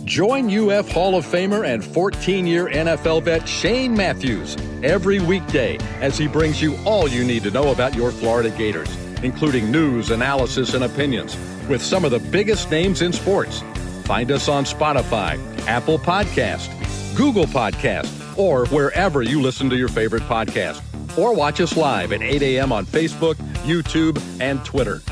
Join UF Hall of Famer and 14-year NFL vet Shane Matthews every weekday as he brings you all you need to know about your Florida Gators, including news, analysis, and opinions with some of the biggest names in sports. Find us on Spotify, Apple Podcast, Google Podcast, or wherever you listen to your favorite podcast. Or watch us live at 8 a.m. on Facebook, YouTube, and Twitter.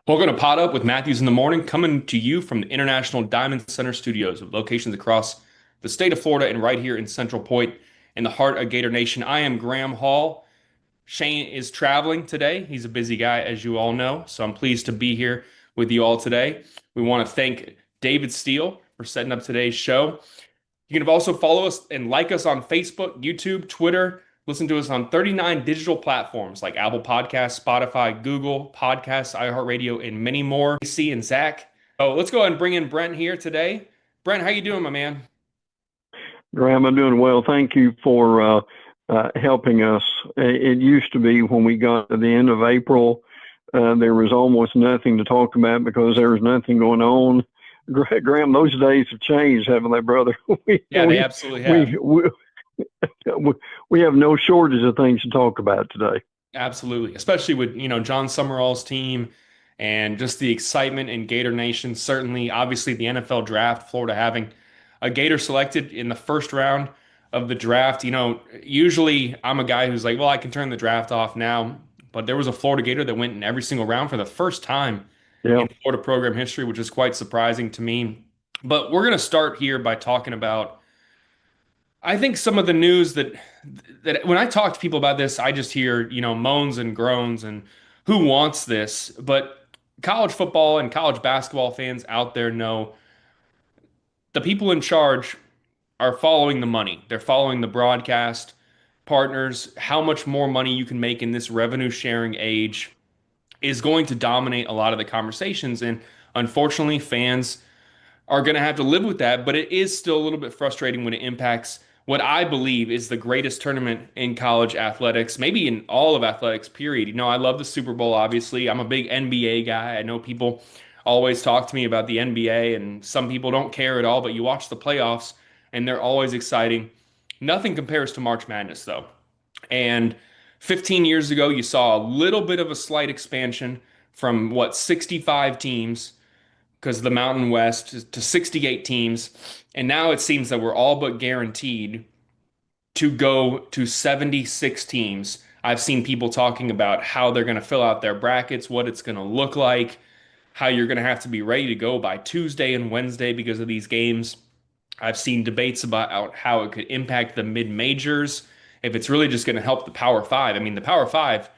Welcome to PodUp with Matthews in the Morning, coming to you from the International Diamond Center Studios with locations across the state of Florida and right here in Central Point in the heart of Gator Nation. I am Graham Hall. Shane is traveling today. He's a busy guy, as you all know, so I'm pleased to be here with you all today. We want to thank David Steele for setting up today's show. You can also follow us and like us on Facebook, YouTube, Twitter. Listen to us on 39 digital platforms like Apple Podcasts, Spotify, Google Podcasts, iHeartRadio, and many more. AC and Zach. Oh, let's go ahead and bring in Brent here today. Brent, how you doing, my man? Graham, I'm doing well. Thank you for helping us. It used to be when we got to the end of April, there was almost nothing to talk about because there was nothing going on. Graham, those days have changed, haven't they, brother? They absolutely have. We have no shortage of things to talk about today. Absolutely, especially with John Summerall's team and just the excitement in Gator Nation. Certainly, obviously, the NFL draft, Florida having a Gator selected in the first round of the draft. Usually I'm a guy who's like, well, I can turn the draft off now. But there was a Florida Gator that went in every single round for the first time in Florida program history, which is quite surprising to me. But we're going to start here by talking about, I think, some of the news that when I talk to people about this, I just hear, moans and groans and who wants this? But college football and college basketball fans out there know the people in charge are following the money. They're following the broadcast partners. How much more money you can make in this revenue sharing age is going to dominate a lot of the conversations. And unfortunately, fans are going to have to live with that. But it is still a little bit frustrating when it impacts what I believe is the greatest tournament in college athletics, maybe in all of athletics, period. I love the Super Bowl, obviously. I'm a big NBA guy. I know people always talk to me about the NBA, and some people don't care at all, but you watch the playoffs, and they're always exciting. Nothing compares to March Madness, though. And 15 years ago, you saw a little bit of a slight expansion from, 65 teams, because the Mountain West, to 68 teams. And now it seems that we're all but guaranteed to go to 76 teams. I've seen people talking about how they're going to fill out their brackets, what it's going to look like, how you're going to have to be ready to go by Tuesday and Wednesday because of these games. I've seen debates about how it could impact the mid-majors, if it's really just going to help the Power Five. I mean, the Power Five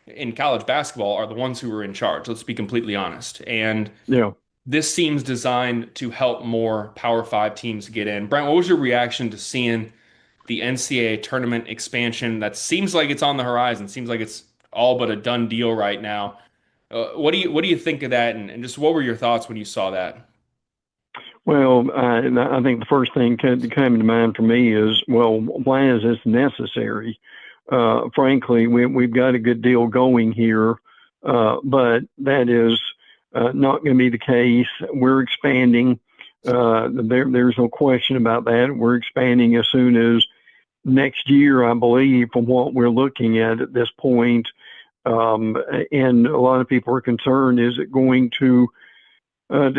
in college basketball are the ones who are in charge. Let's be completely honest. And this seems designed to help more Power Five teams get in. Brent, what was your reaction to seeing the NCAA tournament expansion? That seems like it's on the horizon. Seems like it's all but a done deal right now. What do you think of that? And just what were your thoughts when you saw that? Well, I think the first thing that came to mind for me is, well, why is this necessary? Frankly, we've got a good deal going here, but that is not going to be the case. We're expanding. There's no question about that. We're expanding as soon as next year, I believe, from what we're looking at this point. And a lot of people are concerned, is it going to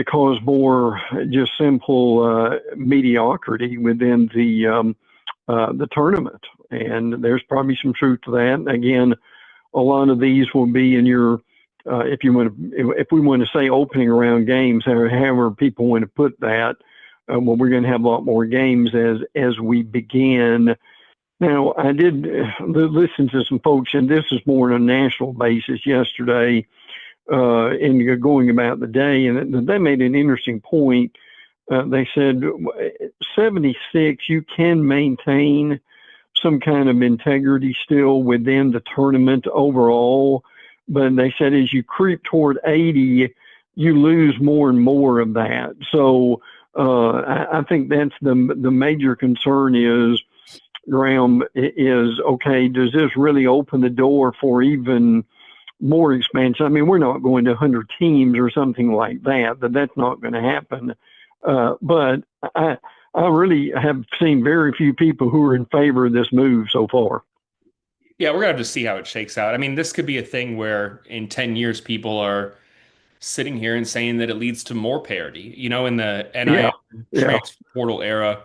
cause more just simple mediocrity within the tournament? And there's probably some truth to that. Again, a lot of these will be in your if we want to say opening round games, however people want to put that. Well, we're going to have a lot more games as we begin. Now, I did listen to some folks, and this is more on a national basis yesterday, in going about the day, and they made an interesting point. They said 76, you can maintain some kind of integrity still within the tournament overall, but they said as you creep toward 80, you lose more and more of that. So I think that's the major concern is Graham, is okay. Does this really open the door for even more expansion? I mean, we're not going to 100 teams or something like that. That's not going to happen. But I really have seen very few people who are in favor of this move so far. Yeah, we're gonna have to see how it shakes out. I mean, this could be a thing where in 10 years people are sitting here and saying that it leads to more parity. In the Yeah, NIL yeah, transfer portal era,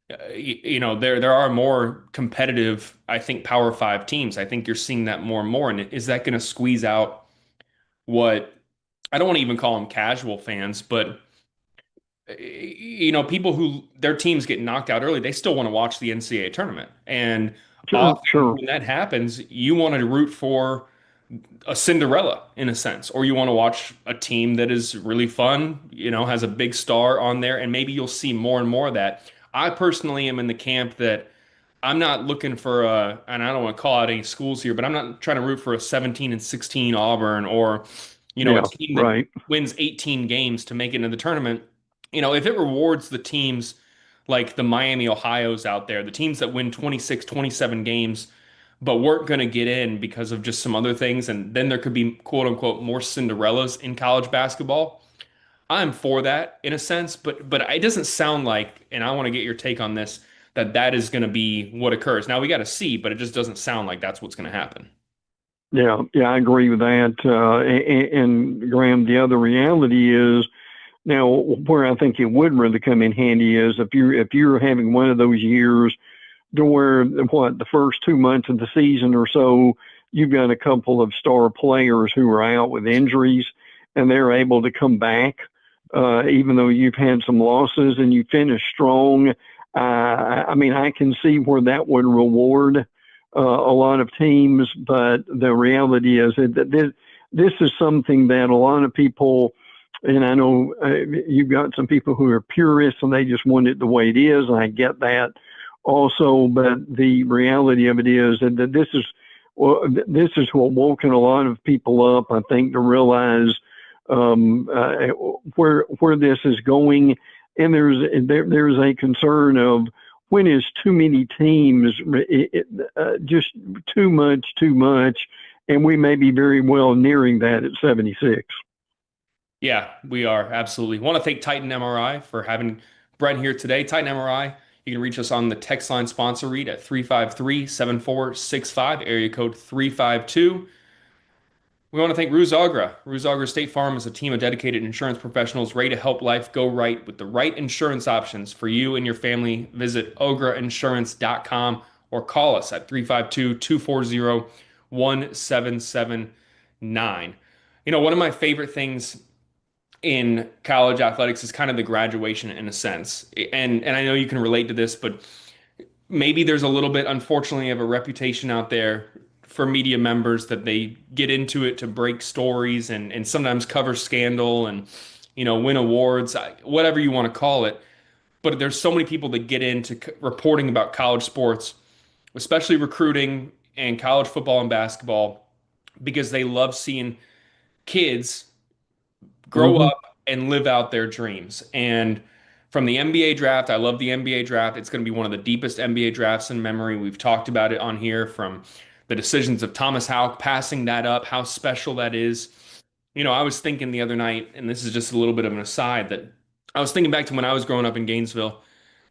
there are more competitive, I think, Power Five teams. I think you're seeing that more and more. And is that going to squeeze out what I don't want to even call them casual fans, but people who their teams get knocked out early, they still want to watch the NCAA tournament. And sure, often sure. when that happens, you want to root for a Cinderella in a sense, or you want to watch a team that is really fun, has a big star on there, and maybe you'll see more and more of that. I personally am in the camp that I'm not looking for and I don't want to call out any schools here, but I'm not trying to root for a 17-16 Auburn or, a Yeah, team that right. wins 18 games to make it into the tournament. If it rewards the teams like the Miami Ohio's out there, the teams that win 26, 27 games, but weren't going to get in because of just some other things, and then there could be quote unquote more Cinderellas in college basketball. I'm for that in a sense, but it doesn't sound like, and I want to get your take on this, that is going to be what occurs. Now we got to see, but it just doesn't sound like that's what's going to happen. Yeah, yeah, I agree with that. And Graham, the other reality is now where I think it would really come in handy is if you're having one of those years to where the first 2 months of the season or so you've got a couple of star players who are out with injuries and they're able to come back, even though you've had some losses and you finish strong. I mean, I can see where that would reward a lot of teams, but the reality is that this is something that a lot of people, and I know you've got some people who are purists and they just want it the way it is, and I get that also, but the reality of it is that this is what woken a lot of people up, I think, to realize where this is going, and there's a concern of when is too many teams, just too much, and we may be very well nearing that at 76. Yeah, we are absolutely. Want to thank Titan MRI for having Brent here today. Titan MRI, you can reach us on the text line sponsor read at 353-7465, area code 352. We want to thank Ruse Agra. Ruse Agra State Farm is a team of dedicated insurance professionals ready to help life go right with the right insurance options for you and your family. Visit ograinsurance.com or call us at 352-240-1779. One of my favorite things in college athletics is kind of the graduation in a sense. And I know you can relate to this, but maybe there's a little bit, unfortunately, of a reputation out there for media members that they get into it to break stories and sometimes cover scandal and win awards, whatever you want to call it. But there's so many people that get into reporting about college sports, especially recruiting and college football and basketball, because they love seeing kids grow Mm-hmm. up and live out their dreams. And from the NBA draft, I love the NBA draft. It's going to be one of the deepest NBA drafts in memory. We've talked about it on here, from the decisions of Thomas Houck passing that up, how special that is. I was thinking the other night, and this is just a little bit of an aside, that I was thinking back to when I was growing up in Gainesville,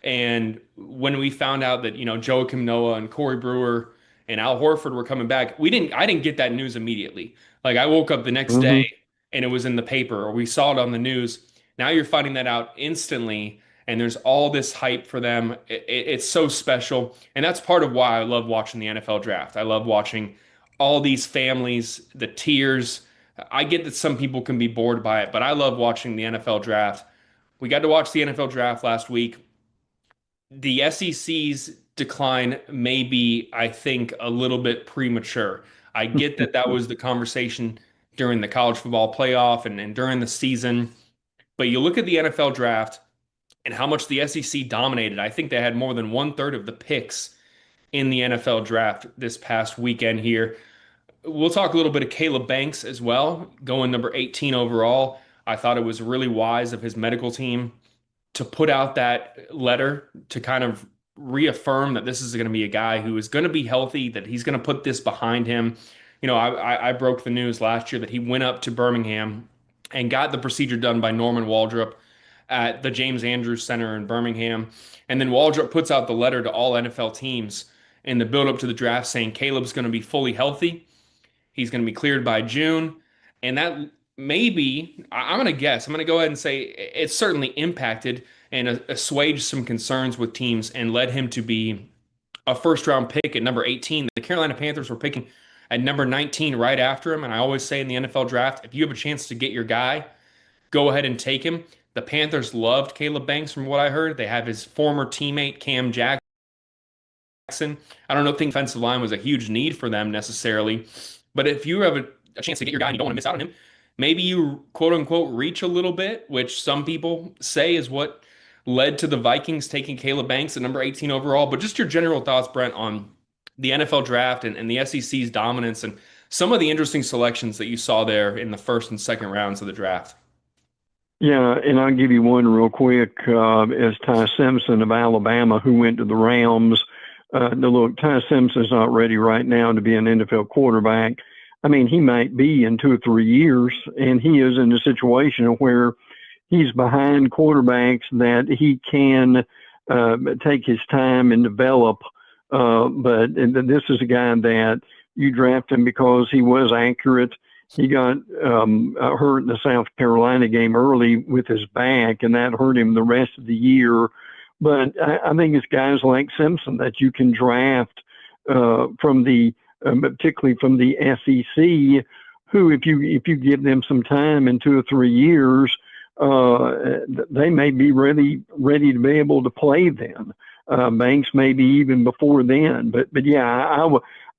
and when we found out that, Joakim Noah and Corey Brewer and Al Horford were coming back, I didn't get that news immediately. Like, I woke up the next Mm-hmm. day and it was in the paper or we saw it on the news. Now you're finding that out instantly, and there's all this hype for them. It's so special. And that's part of why I love watching the NFL draft. I love watching all these families, the tears. I get that some people can be bored by it, but I love watching the NFL draft. We got to watch the NFL draft last week. The SEC's decline may be, I think, a little bit premature. I get that that was the conversation during the college football playoff and during the season, but you look at the NFL draft and how much the SEC dominated. I think they had more than one third of the picks in the NFL draft this past weekend here. We'll talk a little bit of Caleb Banks as well, going number 18 overall. I thought it was really wise of his medical team to put out that letter to kind of reaffirm that this is going to be a guy who is going to be healthy, that he's going to put this behind him. I broke the news last year that he went up to Birmingham and got the procedure done by Norman Waldrop at the James Andrews Center in Birmingham. And then Waldrop puts out the letter to all NFL teams in the build up to the draft saying Caleb's going to be fully healthy. He's going to be cleared by June. And that maybe, I'm going to guess, I'm going to go ahead and say it certainly impacted and assuaged some concerns with teams and led him to be a first round pick at number 18. The Carolina Panthers were picking at number 19 right after him. And I always say in the NFL draft, if you have a chance to get your guy, go ahead and take him. The Panthers loved Caleb Banks from what I heard. They have his former teammate, Cam Jackson. I don't know if the defensive line was a huge need for them necessarily, but if you have a chance to get your guy and you don't want to miss out on him, maybe you quote unquote reach a little bit, which some people say is what led to the Vikings taking Caleb Banks at number 18 overall. But just your general thoughts, Brent, on the NFL draft and the SEC's dominance and some of the interesting selections that you saw there in the first and second rounds of the draft. Yeah, and I'll give you one real quick. Is Ty Simpson of Alabama, who went to the Rams. Look, Ty Simpson's not ready right now to be an NFL quarterback. I mean, he might be in 2 or 3 years, and he is in a situation where he's behind quarterbacks that he can take his time and develop. But this is a guy that you draft him because he was accurate. He got hurt in the South Carolina game early with his back, and that hurt him the rest of the year. But I think it's guys like Simpson that you can draft from the, particularly from the SEC, who, if you give them some time in 2 or 3 years, they may be ready to be able to play then. Banks maybe even before then. But yeah,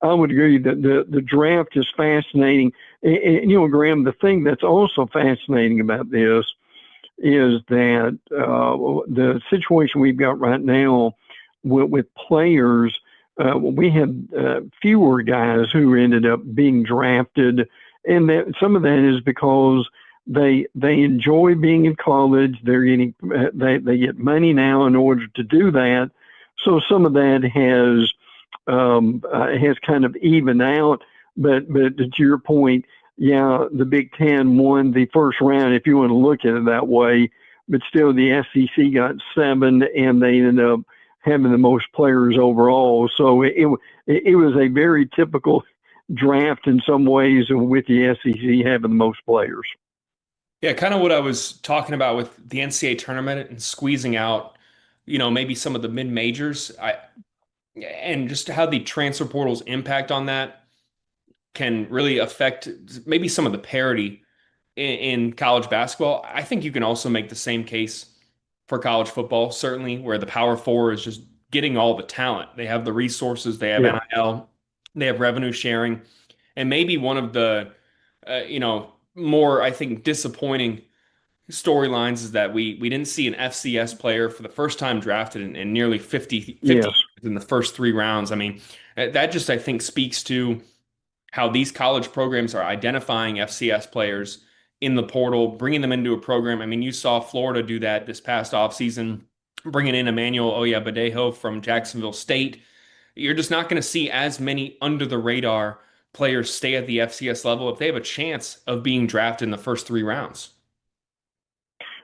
I would agree that the draft is fascinating. And, Graham, the thing that's also fascinating about this is that the situation we've got right now with players, we had fewer guys who ended up being drafted, and that some of that is because they enjoy being in college. They're getting they get money now in order to do that. So some of that has kind of evened out. But to your point, yeah, the Big Ten won the first round, if you want to look at it that way. But still, the SEC got 7, and they ended up having the most players overall. So it was a very typical draft in some ways, with the SEC having the most players. Yeah, kind of what I was talking about with the NCAA tournament and squeezing out, maybe some of the mid majors. And just how the transfer portal's impact on that can really affect maybe some of the parity in college basketball. I think you can also make the same case for college football, certainly, where the Power Four is just getting all the talent. They have the resources, they have NIL, they have revenue sharing, and maybe one of the, more, I think, disappointing storylines is that we didn't see an FCS player for the first time drafted in nearly 50 Yes. in the first 3 rounds. I mean, that just, I think, speaks to how these college programs are identifying FCS players in the portal, bringing them into a program. I mean, you saw Florida do that this past offseason, bringing in Emmanuel Oyabadejo from Jacksonville State. You're just not going to see as many under-the-radar players stay at the FCS level if they have a chance of being drafted in the first 3 rounds.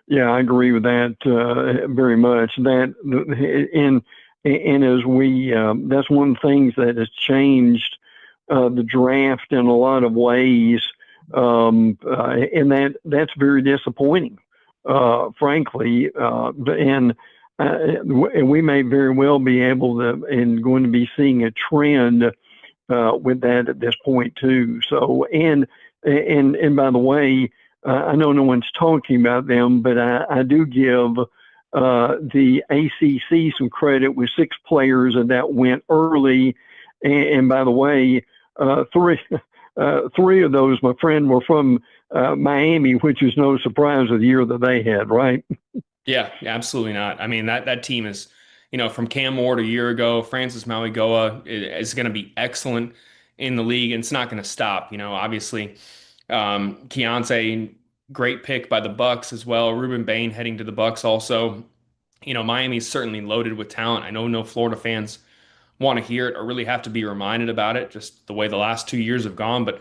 Yeah, I agree with that very much. That and as we that's one of the things that has changed the draft in a lot of ways, and that's very disappointing, frankly. And we may very well be able to, and going to be seeing a trend with that at this point too. So and by the way, I know no one's talking about them, but I do give the ACC some credit with 6 players that went early. And by the way, 3 of those, my friend, were from Miami, which is no surprise of the year that they had, right? Yeah, absolutely not. I mean, that team is, from Cam Ward a year ago, Francis Mauigoa is going to be excellent in the league, and it's not going to stop. Obviously, Keontae, great pick by the Bucks as well. Ruben Bain heading to the Bucks also. Miami's certainly loaded with talent. I know no Florida fans want to hear it or really have to be reminded about it, just the way the last 2 years have gone. But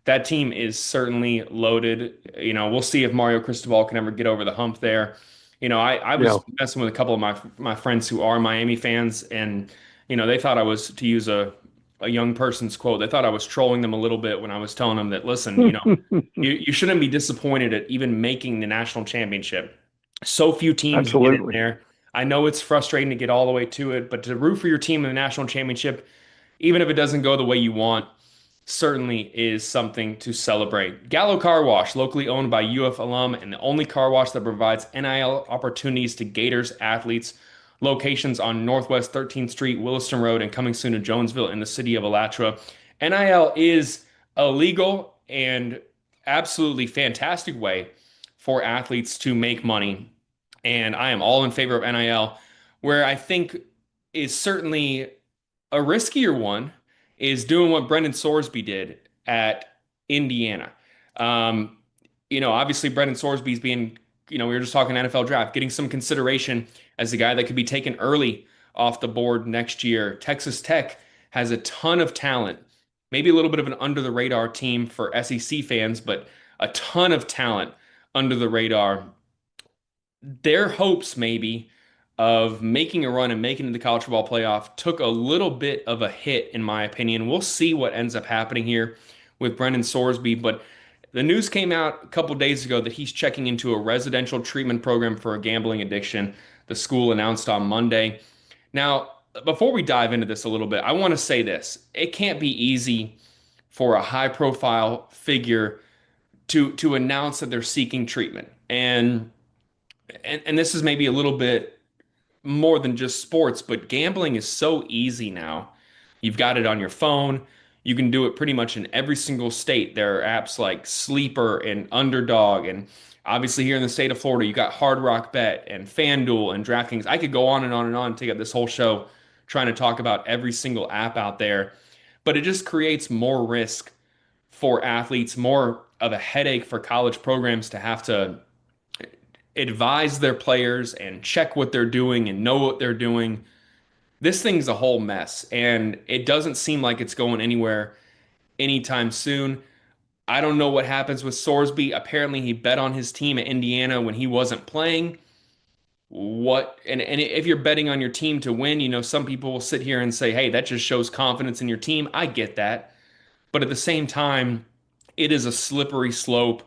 that team is certainly loaded. We'll see if Mario Cristobal can ever get over the hump there. I was Yeah. messing with a couple of my friends who are Miami fans, and they thought I was, to use a young person's quote, they thought I was trolling them a little bit when I was telling them that, listen, you shouldn't be disappointed at even making the national championship. So few teams get in Absolutely. there. I know it's frustrating to get all the way to it, but to root for your team in the national championship, even if it doesn't go the way you want, certainly is something to celebrate. Gallo Car Wash, locally owned by UF alum and the only car wash that provides NIL opportunities to Gators athletes. Locations on Northwest 13th Street, Williston Road, and coming soon to Jonesville in the city of Alachua. NIL is a legal and absolutely fantastic way for athletes to make money. And I am all in favor of NIL. Where I think is certainly a riskier one is doing what Brendan Sorsby did at Indiana. Um, Obviously Brendan Sorsby's being, we were just talking NFL draft, getting some consideration as a guy that could be taken early off the board next year. Texas Tech has a ton of talent, maybe a little bit of an under the radar team for SEC fans, but a ton of talent under the radar. Their hopes maybe of making a run and making it to the college football playoff took a little bit of a hit, in my opinion. We'll see what ends up happening here with Brendan Sorsby, but the news came out a couple days ago that he's checking into a residential treatment program for a gambling addiction. The school announced on Monday. Now, before we dive into this a little bit, I want to say this. It can't be easy for a high-profile figure to announce that they're seeking treatment. And this is maybe a little bit more than just sports, but gambling is so easy now. You've got it on your phone. You can do it pretty much in every single state. There are apps like Sleeper and Underdog, and obviously here in the state of Florida, you got Hard Rock Bet and FanDuel and DraftKings. I could go on and on and on, take up this whole show trying to talk about every single app out there, but it just creates more risk for athletes, more of a headache for college programs to have to advise their players and check what they're doing and know what they're doing. This thing's a whole mess, and it doesn't seem like it's going anywhere anytime soon. I don't know what happens with Sorsby. Apparently, he bet on his team at Indiana when he wasn't playing. And if you're betting on your team to win, some people will sit here and say, hey, that just shows confidence in your team. I get that. But at the same time, it is a slippery slope.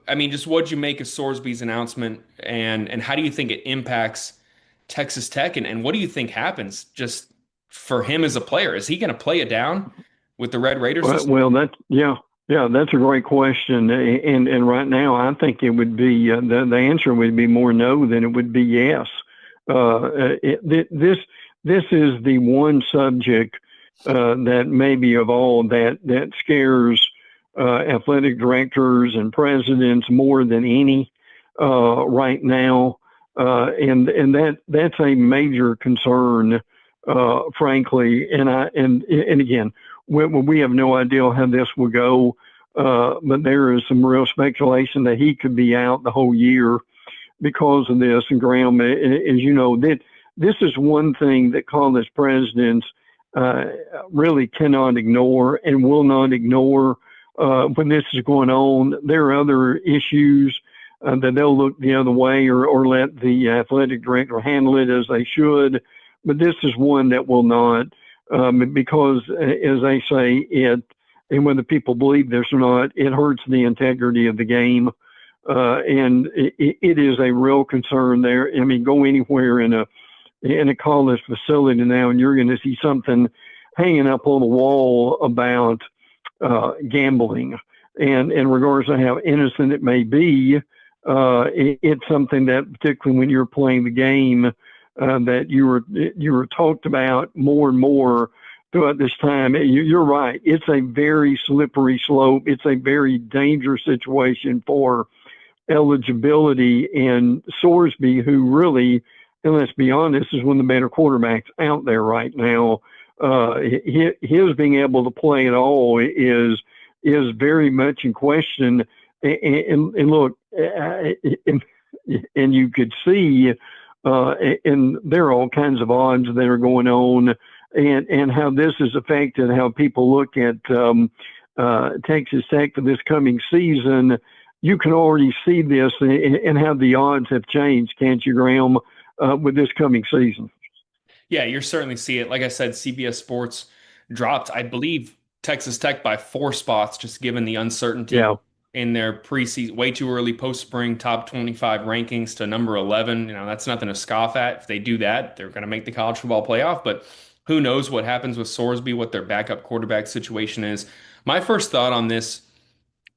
I mean, just what'd you make of Sorsby's announcement, and how do you think it impacts Texas Tech, and what do you think happens just for him as a player? Is he going to play it down with the Red Raiders? Well, that's a great question, and right now I think it would be the answer would be more no than it would be yes. This is the one subject that maybe of all that scares athletic directors and presidents more than any right now, and that's a major concern, frankly. And again, we have no idea how this will go, but there is some real speculation that he could be out the whole year because of this. And Graham, as you know, this is one thing that college presidents really cannot ignore and will not ignore. When this is going on, there are other issues that they'll look the other way or let the athletic director handle it as they should. But this is one that will not, because, as they say, and whether people believe this or not, it hurts the integrity of the game. And it is a real concern there. I mean, go anywhere in a college facility now, and you're going to see something hanging up on the wall about gambling, and regardless of how innocent it may be, it's something that, particularly when you're playing the game, that you were talked about more and more throughout this time. You're right; it's a very slippery slope. It's a very dangerous situation for eligibility. And Sorsby, who really, and let's be honest, is one of the better quarterbacks out there right now. His being able to play at all is very much in question. And look, and you could see and there are all kinds of odds that are going on, and how this has affected how people look at Texas Tech for this coming season. You can already see this and how the odds have changed, can't you, Graham, with this coming season? Yeah, you certainly see it. Like I said, CBS Sports dropped, I believe, Texas Tech by 4 spots, just given the uncertainty in their preseason, way too early post-spring top 25 rankings to number 11. That's nothing to scoff at. If they do that, they're going to make the college football playoff. But who knows what happens with Sorsby, what their backup quarterback situation is. My first thought on this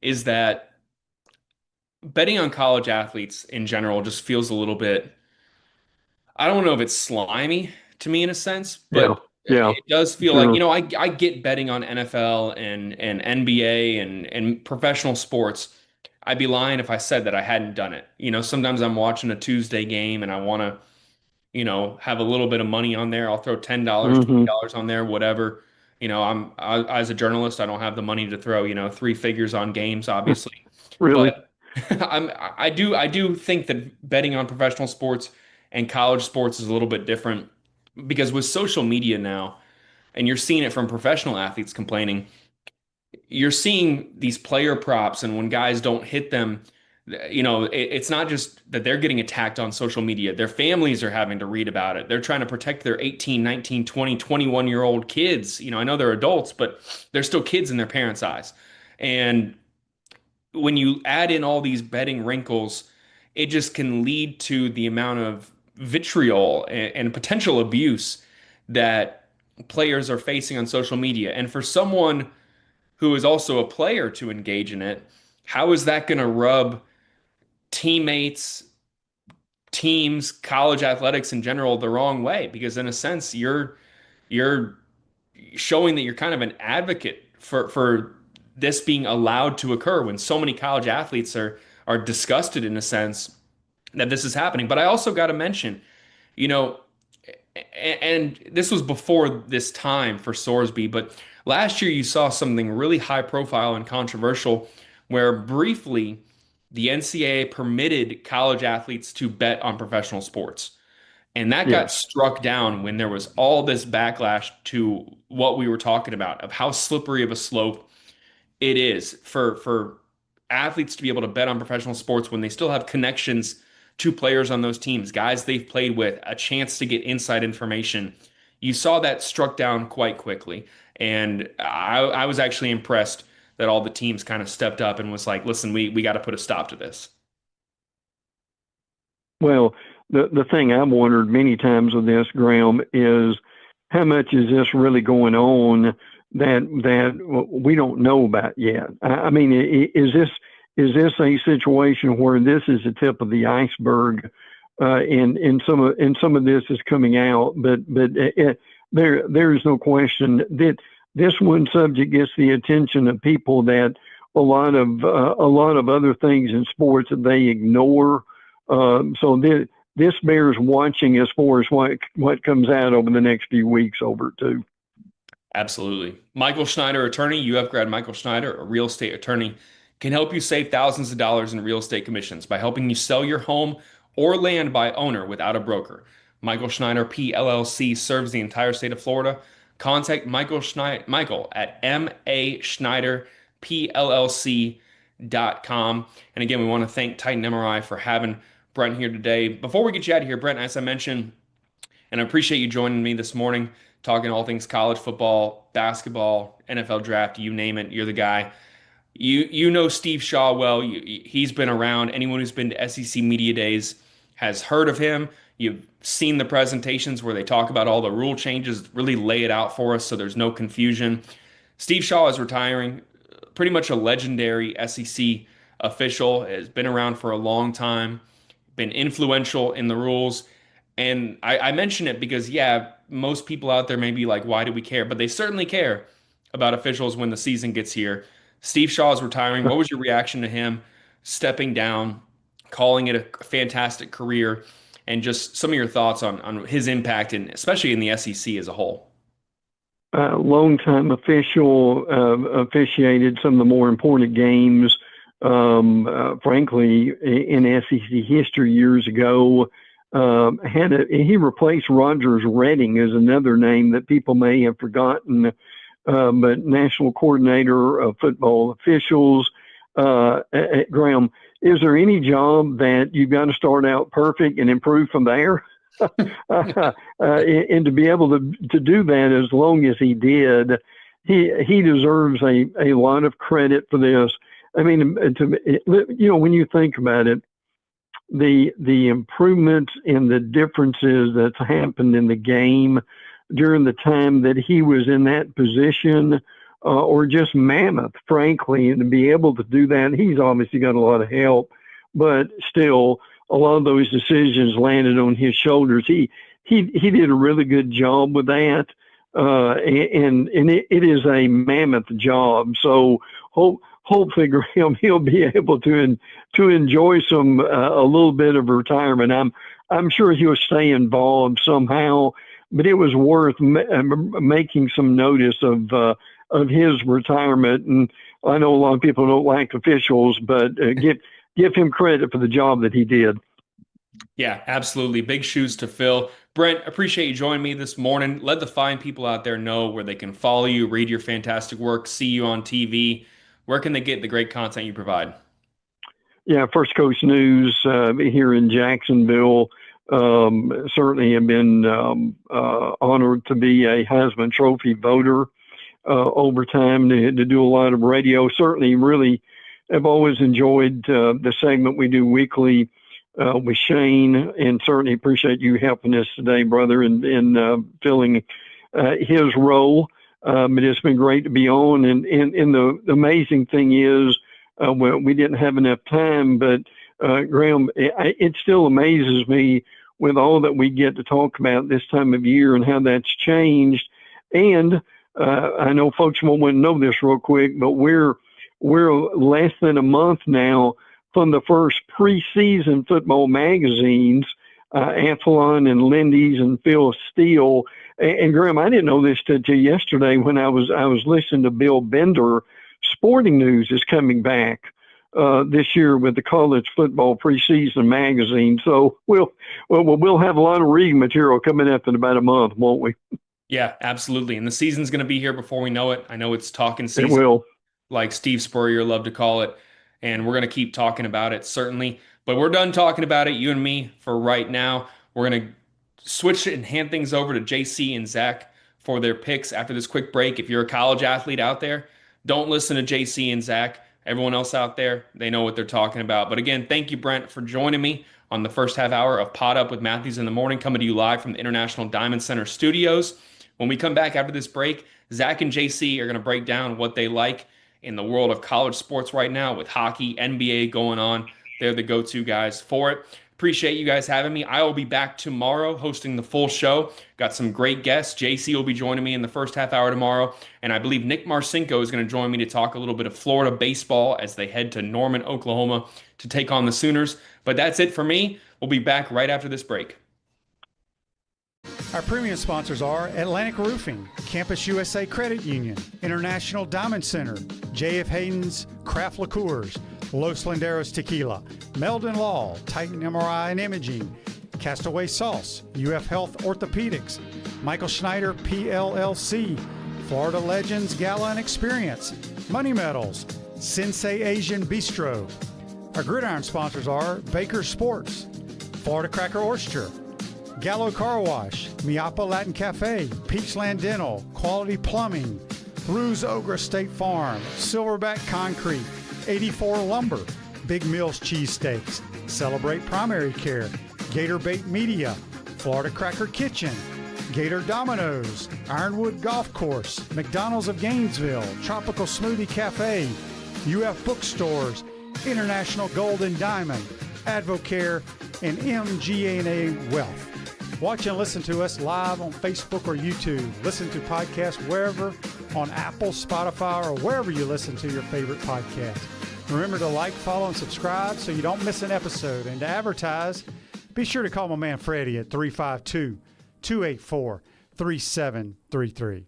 is that betting on college athletes in general just feels a little bit, I don't know if it's slimy to me in a sense, but Yeah. it does feel Sure. like, I get betting on NFL and NBA and professional sports. I'd be lying if I said that I hadn't done it. Sometimes I'm watching a Tuesday game and I want to, have a little bit of money on there. I'll throw $10, $20 on there, whatever. As a journalist, I don't have the money to throw, 3 figures on games, obviously. Really? But I do think that betting on professional sports and college sports is a little bit different because with social media now, and you're seeing it from professional athletes complaining, you're seeing these player props, and when guys don't hit them, it's not just that they're getting attacked on social media. Their families are having to read about it. They're trying to protect their 18, 19, 20, 21-year-old kids. I know they're adults, but they're still kids in their parents' eyes. And when you add in all these betting wrinkles, it just can lead to the amount of vitriol and potential abuse that players are facing on social media. And for someone who is also a player to engage in it, how is that going to rub teammates, teams, college athletics in general the wrong way? Because in a sense, you're showing that you're kind of an advocate for this being allowed to occur when so many college athletes are disgusted in a sense that this is happening. But I also got to mention, and this was before this time for Sorsby, but last year you saw something really high profile and controversial where briefly the NCAA permitted college athletes to bet on professional sports. And that got struck down when there was all this backlash to what we were talking about, of how slippery of a slope it is for athletes to be able to bet on professional sports when they still have connections to players on those teams, guys they've played with, a chance to get inside information. You saw that struck down quite quickly. And I was actually impressed that all the teams kind of stepped up and was like, listen, we got to put a stop to this. Well, the thing I've wondered many times with this, Graham, is how much is this really going on that we don't know about yet? I mean, is this a situation where this is the tip of the iceberg, and some of this is coming out, but there is no question that this one subject gets the attention of people that a lot of other things in sports that they ignore. So this bears watching as far as what comes out over the next few weeks over it too. Absolutely. Michael Schneider, attorney, UF grad Michael Schneider, a real estate attorney, can help you save thousands of dollars in real estate commissions by helping you sell your home or land by owner without a broker. Michael Schneider, PLLC, serves the entire state of Florida. Contact Michael at maschneiderpllc.com. And again, we want to thank Titan MRI for having Brent here today. Before we get you out of here, Brent, as I mentioned, and I appreciate you joining me this morning, talking all things college football, basketball, NFL draft, you name it, you're the guy. You know Steve Shaw well. He's been around. Anyone who's been to SEC Media Days has heard of him. You've seen the presentations where they talk about all the rule changes, really lay it out for us so there's no confusion. Steve Shaw is retiring, pretty much a legendary SEC official, has been around for a long time, been influential in the rules. And I mention it because, most people out there may be like, why do we care? But they certainly care about officials when the season gets here. Steve Shaw is retiring. What was your reaction to him stepping down, calling it a fantastic career, and just some of your thoughts on his impact, and especially in the SEC as a whole? Longtime official, officiated some of the more important games, frankly, in SEC history years ago. He replaced Rogers Redding as another name that people may have forgotten, but national coordinator of football officials. Graham, is there any job that you've got to start out perfect and improve from there? And to be able to do that as long as he did, he deserves a lot of credit for this. I mean, when you think about it, the improvements and the differences that's happened in the game during the time that he was in that position, or just mammoth, frankly, and to be able to do that, he's obviously got a lot of help, but still, a lot of those decisions landed on his shoulders. He did a really good job with that, and it is a mammoth job. So hopefully, Graham, he'll be able to enjoy some a little bit of retirement. I'm sure he'll stay involved somehow, but it was worth making some notice of his retirement. And I know a lot of people don't like officials, but give him credit for the job that he did. Yeah, absolutely. Big shoes to fill. Brent, appreciate you joining me this morning. Let the fine people out there know where they can follow you, read your fantastic work, see you on TV. Where can they get the great content you provide? Yeah, First Coast News here in Jacksonville. Certainly have been honored to be a Heisman Trophy voter over time, to do a lot of radio. Certainly really have always enjoyed the segment we do weekly with Shane, and certainly appreciate you helping us today, brother, in filling his role. But it's been great to be on. And the amazing thing is, we didn't have enough time, but Graham, it still amazes me with all that we get to talk about this time of year and how that's changed. And I know folks won't want to know this real quick, but we're less than a month now from the first preseason football magazines, Athlon and Lindy's and Phil Steele. And Graham, I didn't know this till yesterday when I was listening to Bill Bender. Sporting News is coming back this year with the college football preseason magazine. So we'll have a lot of reading material coming up in about a month, won't we? Yeah, absolutely. And the season's going to be here before we know it. I know it's talking season. It will. Like Steve Spurrier loved to call it. And we're going to keep talking about it, certainly. But we're done talking about it, you and me, for right now. We're going to switch it and hand things over to JC and Zach for their picks after this quick break. If you're a college athlete out there, don't listen to JC and Zach. Everyone else out there, they know what they're talking about. But again, thank you, Brent, for joining me on the first half hour of PodUp with Matthews in the Morning, coming to you live from the International Diamond Center studios. When we come back after this break, Zach and JC are going to break down what they like in the world of college sports right now with hockey, NBA going on. They're the go-to guys for it. Appreciate you guys having me. I will be back tomorrow hosting the full show. Got some great guests. JC will be joining me in the first half hour tomorrow. And I believe Nick Marcinko is going to join me to talk a little bit of Florida baseball as they head to Norman, Oklahoma to take on the Sooners. But that's it for me. We'll be back right after this break. Our premium sponsors are Atlantic Roofing, Campus USA Credit Union, International Diamond Center, J.F. Hayden's Craft Liqueurs, Los Landeros Tequila, Meldon Law, Titan MRI and Imaging, Castaway Sauce, UF Health Orthopedics, Michael Schneider PLLC, Florida Legends Gala and Experience, Money Metals, Sensei Asian Bistro. Our gridiron sponsors are Baker Sports, Florida Cracker Oyster, Gallo Car Wash, Miapa Latin Cafe, Peachland Dental, Quality Plumbing, Rue's Ogre State Farm, Silverback Concrete, 84 Lumber, Big Mills Cheesesteaks, Celebrate Primary Care, Gator Bait Media, Florida Cracker Kitchen, Gator Dominoes, Ironwood Golf Course, McDonald's of Gainesville, Tropical Smoothie Cafe, UF Bookstores, International Gold and Diamond, Advocare, and MGA&A Wealth. Watch and listen to us live on Facebook or YouTube. Listen to podcasts wherever, on Apple, Spotify, or wherever you listen to your favorite podcast. Remember to like, follow, and subscribe so you don't miss an episode. And to advertise, be sure to call my man Freddie at 352-284-3733.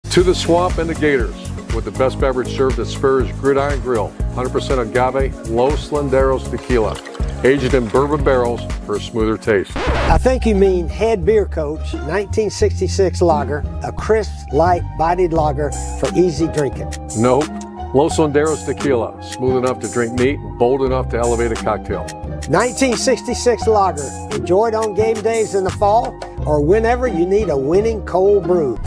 To the Swamp and the Gators, with the best beverage served at Spur's Gridiron Grill, 100% agave, Los Landeros Tequila. aged in bourbon barrels for a smoother taste. I think you mean Head Beer Coach 1966 lager, a crisp, light, bodied lager for easy drinking. Nope. Los Sonderos Tequila, smooth enough to drink neat and bold enough to elevate a cocktail. 1966 lager, enjoyed on game days in the fall or whenever you need a winning cold brew.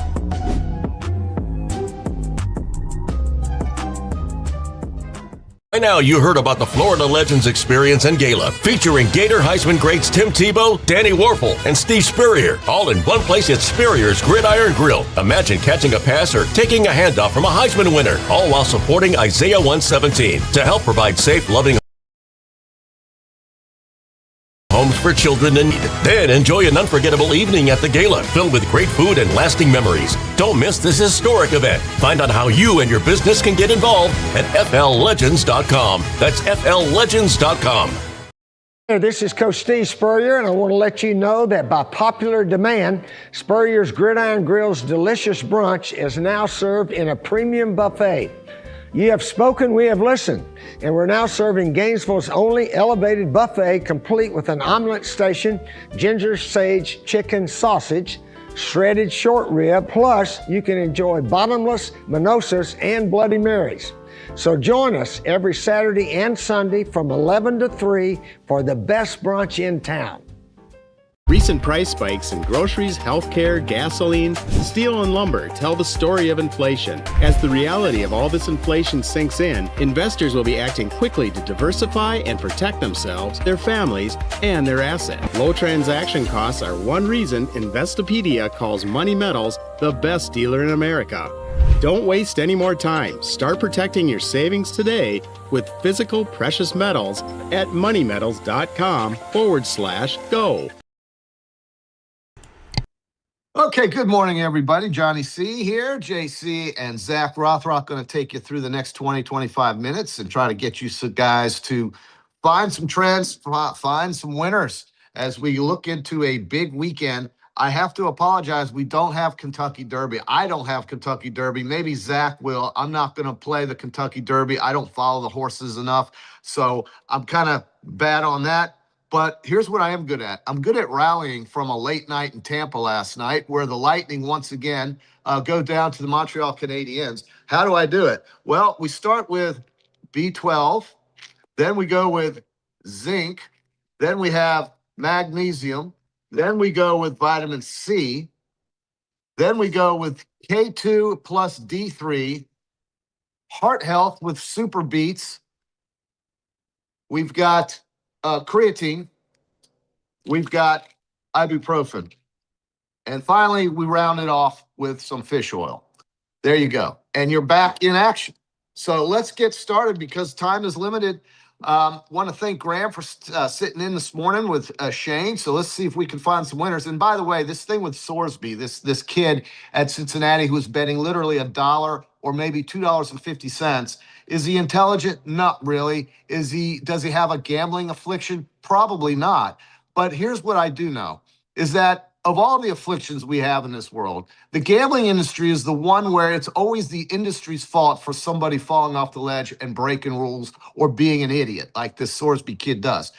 By now, you heard about the Florida Legends Experience and Gala, featuring Gator Heisman greats Tim Tebow, Danny Warfel, and Steve Spurrier, all in one place at Spurrier's Gridiron Grill. Imagine catching a pass or taking a handoff from a Heisman winner, all while supporting Isaiah 117 to help provide safe, loving homes for children in need. Then enjoy an unforgettable evening at the Gala, filled with great food and lasting memories. Don't miss this historic event. Find out how you and your business can get involved at fllegends.com. That's fllegends.com. Hey, this is Coach Steve Spurrier, and I want to let you know that by popular demand, Spurrier's Gridiron Grill's delicious brunch is now served in a premium buffet. You have spoken, we have listened, and we're now serving Gainesville's only elevated buffet, complete with an omelet station, ginger sage chicken sausage, shredded short rib, plus you can enjoy bottomless mimosas and Bloody Marys. So join us every Saturday and Sunday from 11 to 3 for the best brunch in town. Recent price spikes in groceries, healthcare, gasoline, steel, and lumber tell the story of inflation. As the reality of all this inflation sinks in, investors will be acting quickly to diversify and protect themselves, their families, and their assets. Low transaction costs are one reason Investopedia calls Money Metals the best dealer in America. Don't waste any more time. Start protecting your savings today with physical precious metals at moneymetals.com/go. Okay, good morning, everybody. Johnny C here. JC and Zach Rothrock going to take you through the next 20, 25 minutes and try to get you guys to find some trends, find some winners as we look into a big weekend. I have to apologize. We don't have Kentucky Derby. I don't have Kentucky Derby. Maybe Zach will. I'm not going to play the Kentucky Derby. I don't follow the horses enough, so I'm kind of bad on that. But here's what I am good at. I'm good at rallying from a late night in Tampa last night where the Lightning once again go down to the Montreal Canadiens. How do I do it? Well, we start with B12. Then we go with zinc. Then we have magnesium. Then we go with vitamin C. Then we go with K2 plus D3. Heart health with super beets. We've got creatine, we've got ibuprofen. And finally, we round it off with some fish oil. There you go. And you're back in action. So let's get started because time is limited. Want to thank Graham for sitting in this morning with Shane. So let's see if we can find some winners. And by the way, this thing with Sorsby, this kid at Cincinnati who's betting literally $1 or maybe $2.50. Is he intelligent? Not really. Does he have a gambling affliction? Probably not. But here's what I do know is that of all the afflictions we have in this world, the gambling industry is the one where it's always the industry's fault for somebody falling off the ledge and breaking rules or being an idiot like this Sorsby kid does.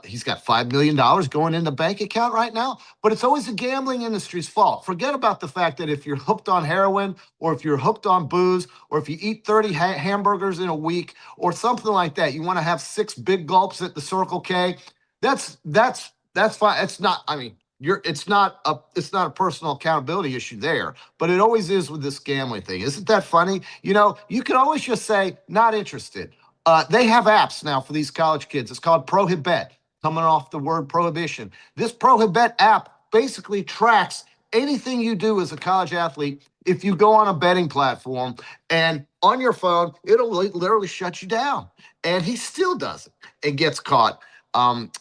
He's got $5 million going in the bank account right now, but it's always the gambling industry's fault. Forget about the fact that if you're hooked on heroin or if you're hooked on booze or if you eat 30 hamburgers in a week or something like that, you want to have 6 big gulps at the Circle K. That's fine. It's not, it's not a personal accountability issue there, but it always is with this gambling thing. Isn't that funny? You know, you can always just say, not interested. They have apps now for these college kids. It's called Prohibet, coming off the word prohibition. This Prohibet app basically tracks anything you do as a college athlete. If you go on a betting platform and on your phone, it'll literally shut you down. And he still does it and gets caught. And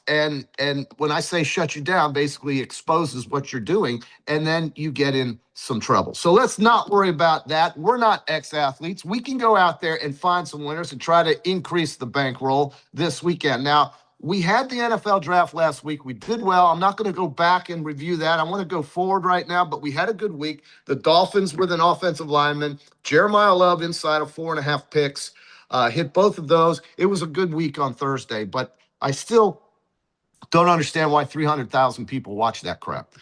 when I say shut you down, basically exposes what you're doing, and then you get in some trouble. So let's not worry about that. We're not ex-athletes. We can go out there and find some winners and try to increase the bankroll this weekend. Now, we had the NFL draft last week. We did well. I'm not going to go back and review that. I want to go forward right now, but we had a good week. The Dolphins with an offensive lineman. Jeremiah Love inside of 4.5 picks. Hit both of those. It was a good week on Thursday, but I still don't understand why 300,000 people watch that crap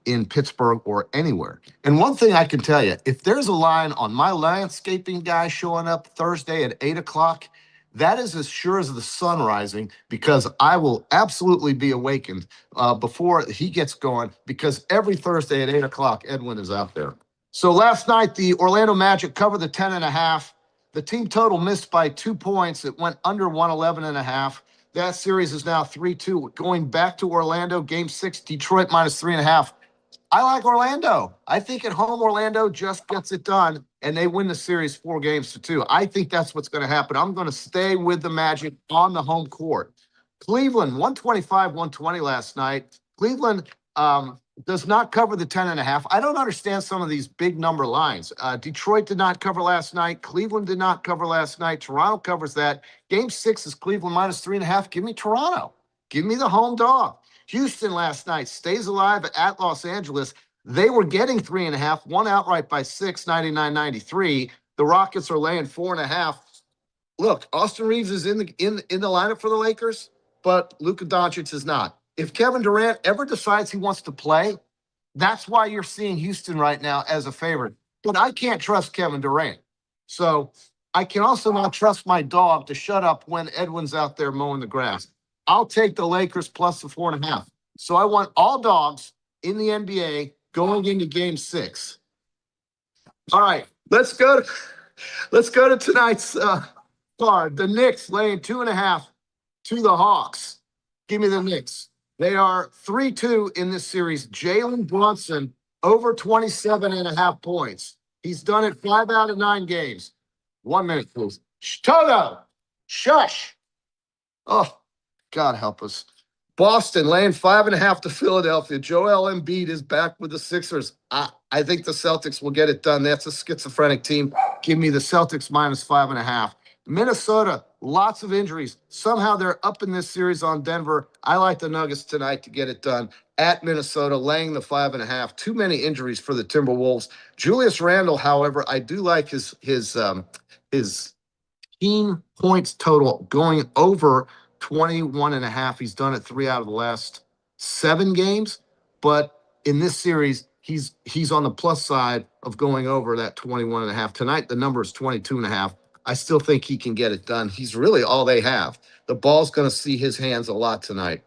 in Pittsburgh or anywhere. And one thing I can tell you, if there's a line on my landscaping guy showing up Thursday at 8 o'clock, that is as sure as the sun rising, because I will absolutely be awakened before he gets going, because every Thursday at 8 o'clock, Edwin is out there. So last night, the Orlando Magic covered the 10.5. The team total missed by 2 points. It went under 111.5. That series is now 3-2. Going back to Orlando, Game 6, Detroit minus 3.5. I like Orlando. I think at home, Orlando just gets it done, and they win the series 4-2. I think that's what's going to happen. I'm going to stay with the Magic on the home court. Cleveland, 125-120 last night. Cleveland does not cover the 10.5. I don't understand some of these big number lines. Detroit did not cover last night. Cleveland did not cover last night. Toronto covers that. Game 6 is Cleveland minus 3.5. Give me Toronto. Give me the home dog. Houston last night stays alive at Los Angeles. They were getting 3.5, won outright by 6, 99-93. The Rockets are laying 4.5. Look, Austin Reeves is in the lineup for the Lakers, but Luka Doncic is not. If Kevin Durant ever decides he wants to play, that's why you're seeing Houston right now as a favorite. But I can't trust Kevin Durant. So I can also not trust my dog to shut up when Edwin's out there mowing the grass. I'll take the Lakers plus the 4.5. So I want all dogs in the NBA going into Game 6. All right, let's go to tonight's card. The Knicks laying 2.5 to the Hawks. Give me the Knicks. They are 3-2 in this series. Jalen Brunson over 27.5 points. He's done it 5 out of 9 games. 1 minute, please. Toto, shush. Oh, God help us. Boston laying 5.5 to Philadelphia. Joel Embiid is back with the Sixers. I think the Celtics will get it done. That's a schizophrenic team. Give me the Celtics minus 5.5. Minnesota, lots of injuries. Somehow they're up in this series on Denver. I like the Nuggets tonight to get it done. At Minnesota, laying the 5.5. Too many injuries for the Timberwolves. Julius Randle, however, I do like his team points total going over 21.5. He's done it 3 out of the last 7 games. But in this series, he's on the plus side of going over that 21.5. Tonight, the number is 22.5. I still think he can get it done. He's really all they have. The ball's going to see his hands a lot tonight.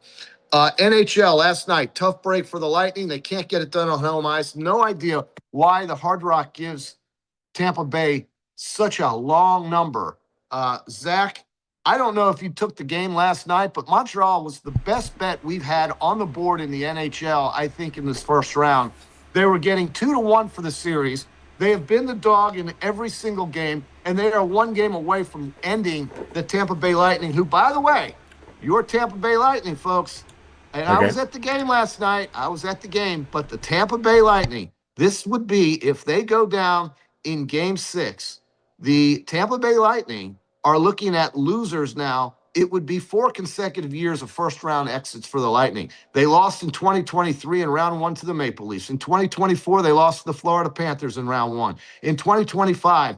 NHL last night, tough break for the Lightning. They can't get it done on home ice. No idea why the Hard Rock gives Tampa Bay such a long number. Zach, I don't know if you took the game last night, but Montreal was the best bet we've had on the board in the NHL, I think, in this first round. They were getting 2-1 for the series. They have been the dog in every single game, and they are 1 game away from ending the Tampa Bay Lightning, who, by the way, your Tampa Bay Lightning, folks. And okay. I was at the game last night. But the Tampa Bay Lightning, this would be, if they go down in Game 6, the Tampa Bay Lightning are looking at losers now. It would be 4 consecutive years of first-round exits for the Lightning. They lost in 2023 in round 1 to the Maple Leafs. In 2024, they lost to the Florida Panthers in round 1. In 2025,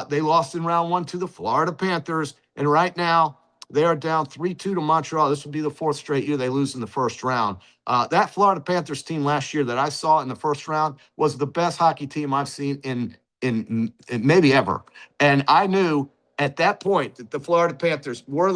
they lost in round 1 to the Florida Panthers. And right now, they are down 3-2 to Montreal. This would be the 4th straight year they lose in the first round. That Florida Panthers team last year that I saw in the first round was the best hockey team I've seen in maybe ever. And I knew at that point that the Florida Panthers were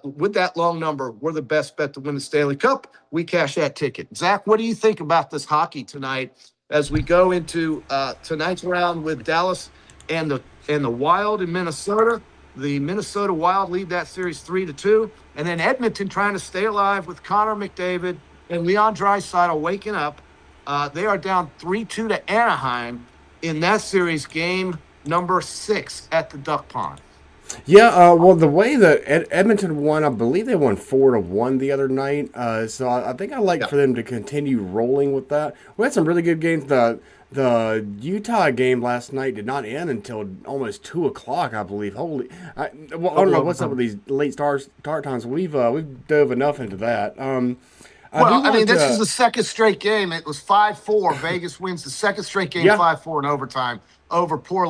with that long number, were the best bet to win the Stanley Cup. We cash that ticket. Zach, what do you think about this hockey tonight as we go into tonight's round with Dallas and the Wild in Minnesota? The Minnesota Wild lead that series 3-2. And then Edmonton trying to stay alive with Connor McDavid and Leon Draisaitl waking up. They are down 3-2 to Anaheim in that series, game number 6 at the Duck Pond. Yeah, well, the way that Edmonton won, I believe they won 4-1 the other night. So I think I'd like for them to continue rolling with that. We had some really good games. The Utah game last night did not end until almost 2 o'clock, I believe. I don't know what's up with these late start times. We've dove enough into that. This is the second straight game. It was 5-4. Vegas wins the second straight game, 5-4 in overtime over poor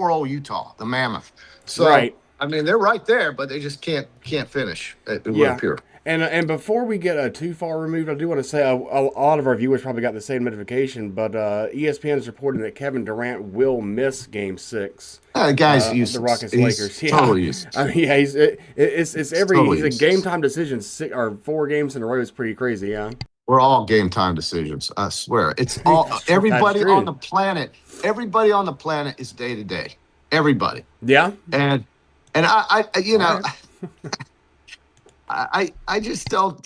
old Utah, the Mammoth. So, right. I mean, they're right there, but they just can't finish. It would appear. And before we get too far removed, I do want to say a lot of our viewers probably got the same notification, but ESPN is reporting that Kevin Durant will miss Game 6. Guy's the Rockets Lakers. Yeah. Totally useless. I mean, yeah, it's every totally he's a game time decision. 4 games in a row is pretty crazy. Yeah, we're all game time decisions. I swear, it's all everybody on the planet. Everybody on the planet is day to day. Everybody. Yeah, and I you know. I just don't,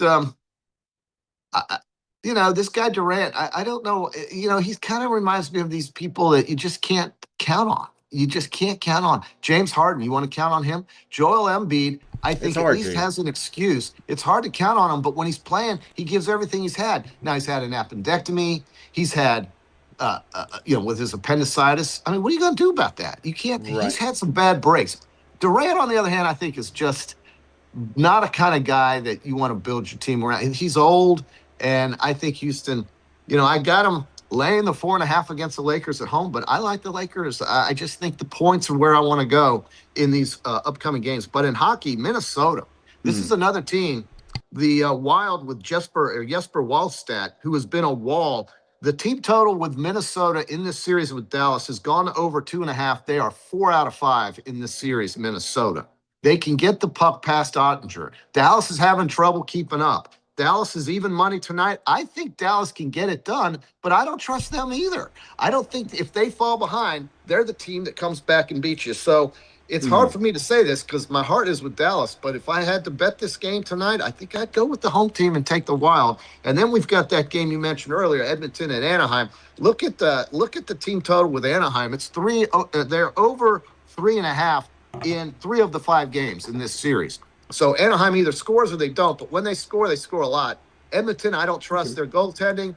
this guy Durant, I don't know, he kind of reminds me of these people that you just can't count on. You just can't count on. James Harden, you want to count on him? Joel Embiid, I think at least has an excuse. It's hard to count on him, but when he's playing, he gives everything he's had. Now he's had an appendectomy. He's had, with his appendicitis. I mean, what are you going to do about that? You can't. Right. He's had some bad breaks. Durant, on the other hand, I think is just not a kind of guy that you want to build your team around. He's old, and I think Houston, I got him laying the 4.5 against the Lakers at home, but I like the Lakers. I just think the points are where I want to go in these upcoming games. But in hockey, Minnesota, this is another team, the Wild with Jesper Wallstedt, who has been a wall. The team total with Minnesota in this series with Dallas has gone over 2.5. They are 4 out of 5 in this series, Minnesota. They can get the puck past Ottinger. Dallas is having trouble keeping up. Dallas is even money tonight. I think Dallas can get it done, but I don't trust them either. I don't think if they fall behind, they're the team that comes back and beats you. So it's hard for me to say this because my heart is with Dallas. But if I had to bet this game tonight, I think I'd go with the home team and take the Wild. And then we've got that game you mentioned earlier, Edmonton and Anaheim. Look at the team total with Anaheim. It's 3. They're over 3.5. in 3 of the 5 games in this series. So Anaheim either scores or they don't, but when they score a lot. Edmonton, I don't trust their goaltending.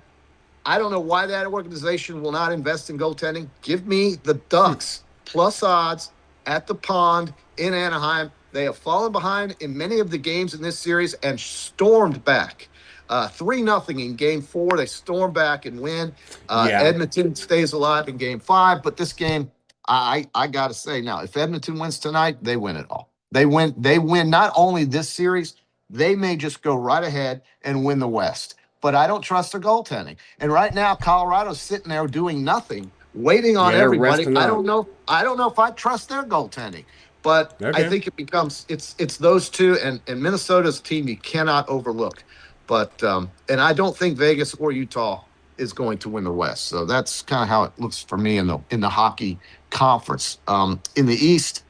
I don't know why that organization will not invest in goaltending. Give me the Ducks plus odds at the Pond in Anaheim. They have fallen behind in many of the games in this series and stormed back. 3-0 in Game 4. They storm back and win. Edmonton stays alive in Game 5, but this game, I got to say now, if Edmonton wins tonight, they win it all. They win not only this series, they may just go right ahead and win the West. But I don't trust their goaltending. And right now, Colorado's sitting there doing nothing, waiting on everybody. I don't know if I trust their goaltending. But I think it becomes it's those two, and Minnesota's a team you cannot overlook. But and I don't think Vegas or Utah is going to win the West. So that's kind of how it looks for me in the hockey conference. In the East,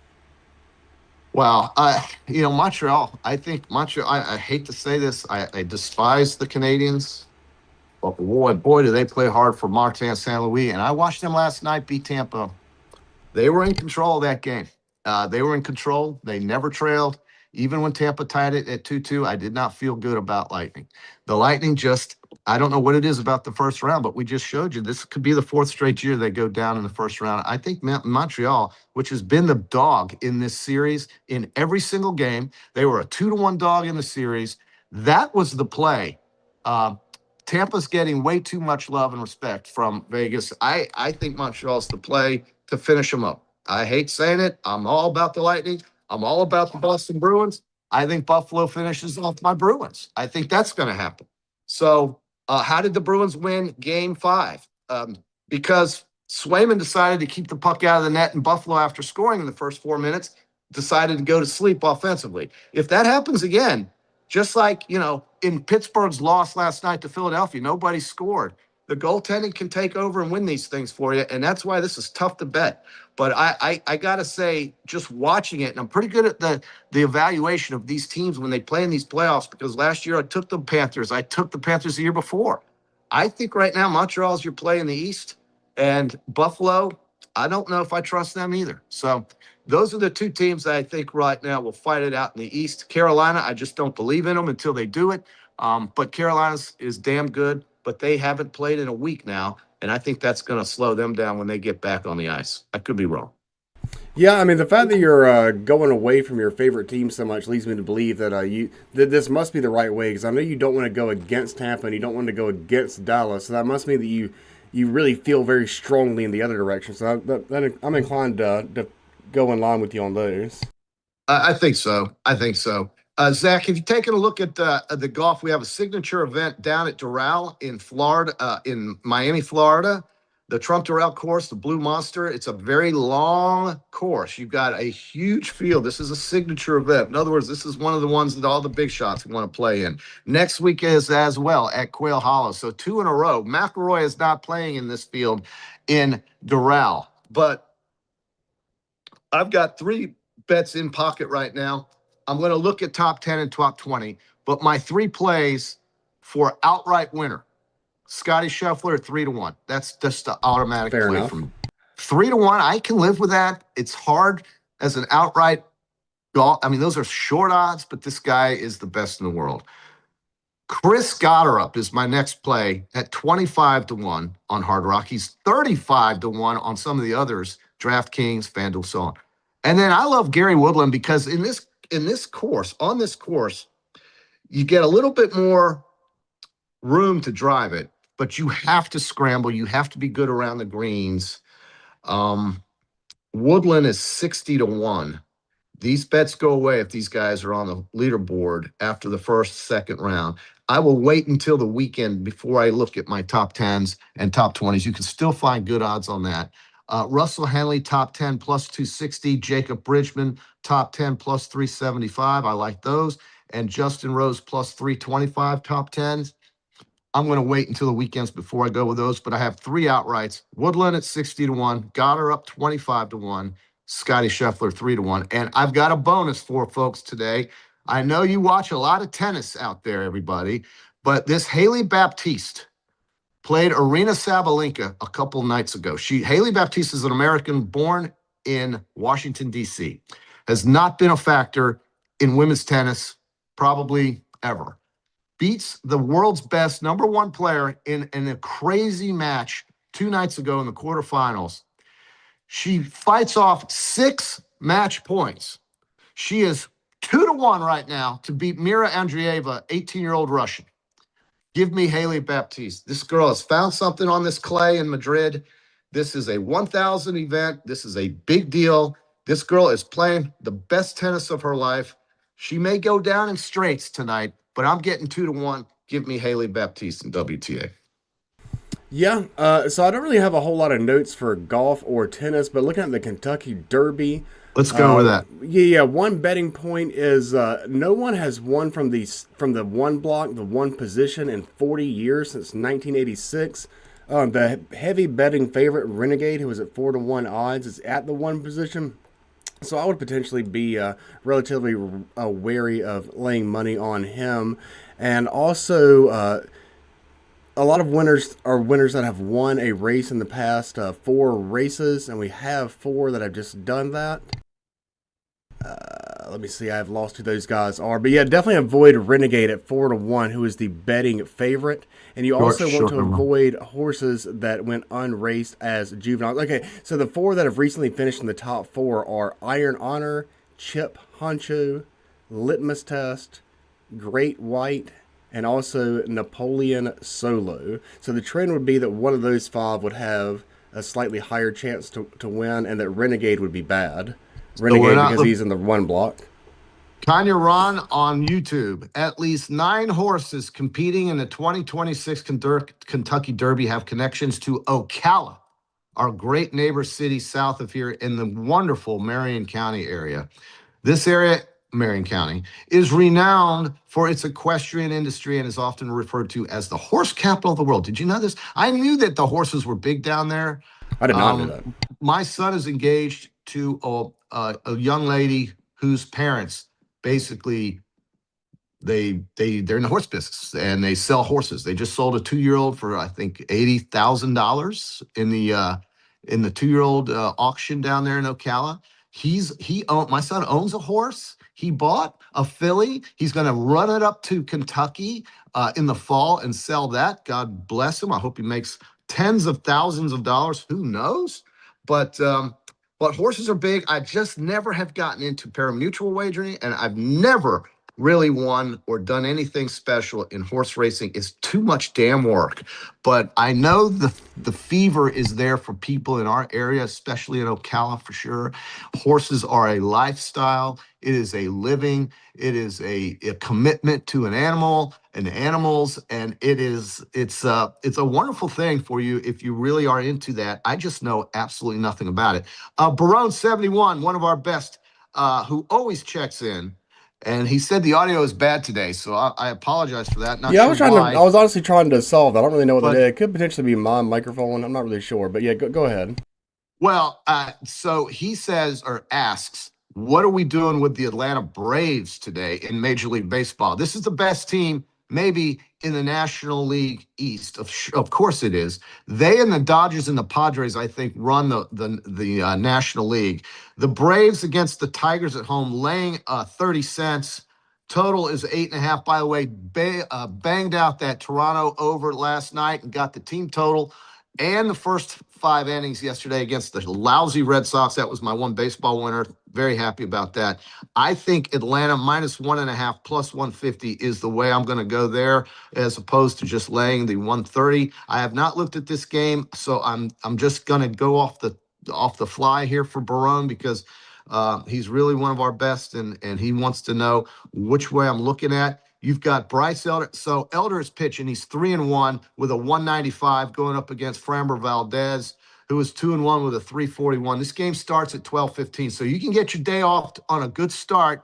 Montreal. I think Montreal. I hate to say this. I despise the Canadians, but boy, do they play hard for Martin St. Louis. And I watched them last night beat Tampa. They were in control of that game. They were in control. They never trailed. Even when Tampa tied it at 2-2, I did not feel good about Lightning. The Lightning I don't know what it is about the first round, but we just showed you this could be the 4th straight year they go down in the first round. I think Montreal, which has been the dog in this series in every single game, they were a 2-1 dog in the series. That was the play. Tampa's getting way too much love and respect from Vegas. I think Montreal's the play to finish them up. I hate saying it. I'm all about the Lightning. I'm all about the Boston Bruins. I think Buffalo finishes off my Bruins. I think that's going to happen. So how did the Bruins win Game 5? Because Swayman decided to keep the puck out of the net, and Buffalo, after scoring in the first 4 minutes, decided to go to sleep offensively. If that happens again, just like, in Pittsburgh's loss last night to Philadelphia, nobody scored. The goaltending can take over and win these things for you, and that's why this is tough to bet. But I got to say, just watching it, and I'm pretty good at the evaluation of these teams when they play in these playoffs, because last year I took the Panthers. I took the Panthers the year before. I think right now Montreal's your play in the East, and Buffalo, I don't know if I trust them either. So those are the 2 teams that I think right now will fight it out in the East. Carolina, I just don't believe in them until they do it. But Carolina is damn good, but they haven't played in a week now. And I think that's going to slow them down when they get back on the ice. I could be wrong. Yeah, I mean, the fact that you're going away from your favorite team so much leads me to believe that that this must be the right way, because I know you don't want to go against Tampa and you don't want to go against Dallas. So that must mean that you really feel very strongly in the other direction. So I'm inclined to go in line with you on those. I think so. I think so. Zach, have you taken a look at the golf? We have a signature event down at Doral in Florida, in Miami, Florida. The Trump Doral course, the Blue Monster. It's a very long course. You've got a huge field. This is a signature event. In other words, this is one of the ones that all the big shots want to play in. Next week is as well at Quail Hollow. So 2 in a row. McElroy is not playing in this field in Doral, but I've got 3 bets in pocket right now. I'm going to look at top 10 and top 20, but my 3 plays for outright winner, Scotty Scheffler 3-1. That's just the automatic Fair play enough. from 3-1. I can live with that. It's hard as an outright golf. I mean, those are short odds, but this guy is the best in the world. Chris Gotterup is my next play at 25-1 on Hard Rock. He's 35-1 on some of the others, DraftKings, FanDuel, so on. And then I love Gary Woodland because on this course, you get a little bit more room to drive it, but you have to scramble. You have to be good around the greens. Woodland is 60-1. These bets go away if these guys are on the leaderboard after the first, second round. I will wait until the weekend before I look at my top 10s and top 20s. You can still find good odds on that. Russell Henley, top 10 plus 260. Jacob Bridgman, top 10 plus 375. I like those. And Justin Rose plus 325, top 10s. I'm going to wait until the weekends before I go with those, but I have 3 outrights. Woodland at 60-1, Gotterup 25-1, Scotty Scheffler 3-1. And I've got a bonus for folks today. I know you watch a lot of tennis out there, everybody, but this Haley Baptiste played Arena Sabalenka a couple nights ago. Haley Baptiste is an American born in Washington, D.C., has not been a factor in women's tennis probably ever. Beats the world's best number 1 player in a crazy match 2 nights ago in the quarterfinals. She fights off 6 match points. She is 2-1 right now to beat Mira Andreeva, 18-year-old Russian. Give me Haley Baptiste. This girl has found something on this clay in Madrid. This is a 1,000 event. This is a big deal. This girl is playing the best tennis of her life. She may go down in straights tonight, but I'm getting 2-1. Give me Haley Baptiste in WTA. Yeah, so I don't really have a whole lot of notes for golf or tennis, but looking at the Kentucky Derby, let's go with that. Yeah. One betting point is no one has won from the one block, the one position in 40 years since 1986. The heavy betting favorite Renegade, who was at 4-1 odds, is at the one position. So I would potentially be relatively wary of laying money on him, and also. A lot of winners are winners that have won a race in the past 4 races, and we have 4 that have just done that. Let me see, I've lost who those guys are. But yeah, definitely avoid Renegade at 4-1, who is the betting favorite. And you also want to avoid horses that went unraced as juveniles. Okay, so the 4 that have recently finished in the top 4 are Iron Honor, Chip Honcho, Litmus Test, Great White, and also Napoleon Solo. So the trend would be that one of those 5 would have a slightly higher chance to win, and that Renegade would be bad. Renegade because he's in the one block. Kanye Ron on YouTube. At least 9 horses competing in the 2026 Kentucky Derby have connections to Ocala, our great neighbor city south of here in the wonderful Marion County area. This area, Marion County, is renowned for its equestrian industry and is often referred to as the horse capital of the world. Did you know this? I knew that the horses were big down there. I did not know that. My son is engaged to a young lady whose parents basically they're in the horse business and they sell horses. They just sold a 2-year-old for I think $80,000 in the 2-year-old auction down there in Ocala. My son owns a horse. He bought a filly. He's going to run it up to Kentucky in the fall and sell that. God bless him. I hope he makes tens of thousands of dollars. Who knows? But horses are big. I just never have gotten into parimutuel wagering, and I've never really won or done anything special in horse racing is too much damn work. But I know the fever is there for people in our area, especially in Ocala for sure. Horses are a lifestyle. It is a living. It is a commitment to an animal and animals, and it's a wonderful thing for you if you really are into that. I just know absolutely nothing about it. Barone 71, one of our best, who always checks in. And he said the audio is bad today, so I apologize for that. Not Yeah, sure why. I was honestly trying to solve that. I don't really know what But- it is. It could potentially be my microphone. I'm not really sure, but yeah, go ahead. Well, so he says or asks, what are we doing with the Atlanta Braves today in Major League Baseball? This is the best team maybe in the National League East. Of course it is. They and the Dodgers and the Padres, I think, run the National League. The Braves against the Tigers at home, laying 30 cents. Total is 8.5. By the way, banged out that Toronto over last night and got the team total and the first 5 innings yesterday against the lousy Red Sox. That was my one baseball winner. Very happy about that. I think Atlanta -1.5 plus 150 is the way I'm going to go there, as opposed to just laying the 130. I have not looked at this game, so I'm just going to go off the fly here for Barone, because he's really one of our best, and he wants to know which way I'm looking at. You've got Bryce Elder. So Elder is pitching. He's 3-1 with a 195 going up against Framber Valdez, who is 2-1 with a 341. This game starts at 12:15. So you can get your day off on a good start.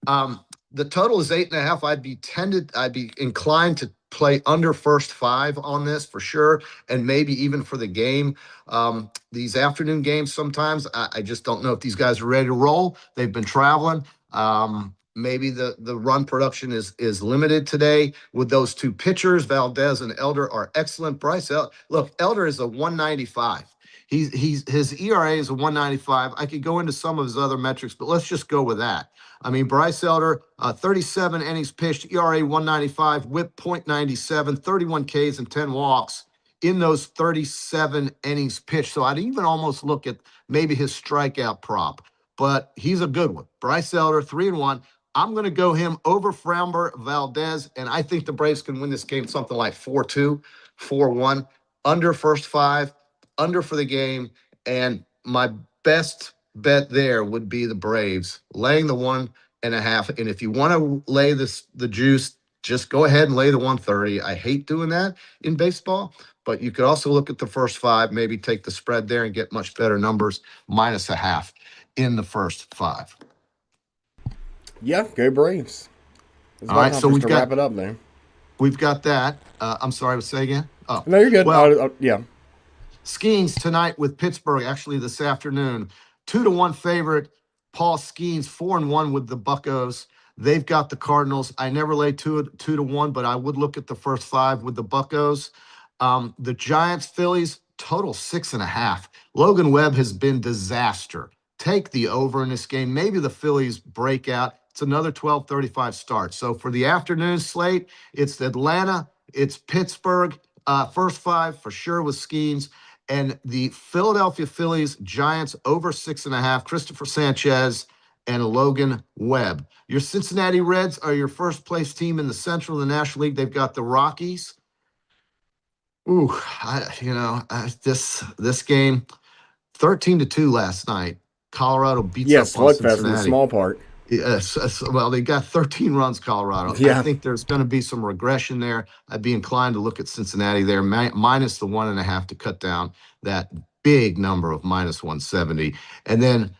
The total is 8.5. I'd be inclined to play under first 5 on this for sure, and maybe even for the game. These afternoon games, sometimes I just don't know if these guys are ready to roll. They've been traveling. Maybe the run production is limited today with those two pitchers. Valdez and Elder are excellent. Look, Elder is a 195. His ERA is a 195. I could go into some of his other metrics, but let's just go with that. I mean, Bryce Elder, 37 innings pitched, ERA 195, whip .97, 31 Ks and 10 walks in those 37 innings pitched. So I'd even almost look at maybe his strikeout prop, but he's a good one. Bryce Elder, 3-1. I'm going to go him over Framber Valdez, and I think the Braves can win this game something like 4-2, 4-1, under first 5, under for the game, and my best bet there would be the Braves laying the 1.5. And if you want to lay the juice, just go ahead and lay the 130. I hate doing that in baseball, but you could also look at the first 5, maybe take the spread there and get much better numbers, -0.5 in the first 5. Yeah, go Braves. All right, so we've got wrap it up there. We've got that. I'm sorry, say again. Oh, no, you're good. Well, yeah. Skeens tonight with Pittsburgh, actually this afternoon. 2-1 favorite. Paul Skeens, 4-1 with the Buccos. They've got the Cardinals. I never lay 2-1, but I would look at the first 5 with the Buccos. The Giants, Phillies, total 6.5. Logan Webb has been disaster. Take the over in this game. Maybe the Phillies break out. It's another 12:35 start. So for the afternoon slate, it's Atlanta, it's Pittsburgh, first 5 for sure with Skeens, and the Philadelphia Phillies, Giants over 6.5, Christopher Sanchez and Logan Webb. Your Cincinnati Reds are your first place team in the Central of the National League. They've got the Rockies. This game, 13-2 last night. Colorado beats up on Cincinnati. Slugfest in the small part. Yes, well, they got 13 runs, Colorado. Yeah. I think there's going to be some regression there. I'd be inclined to look at Cincinnati there, minus the 1.5 to cut down that big number of -170. And then,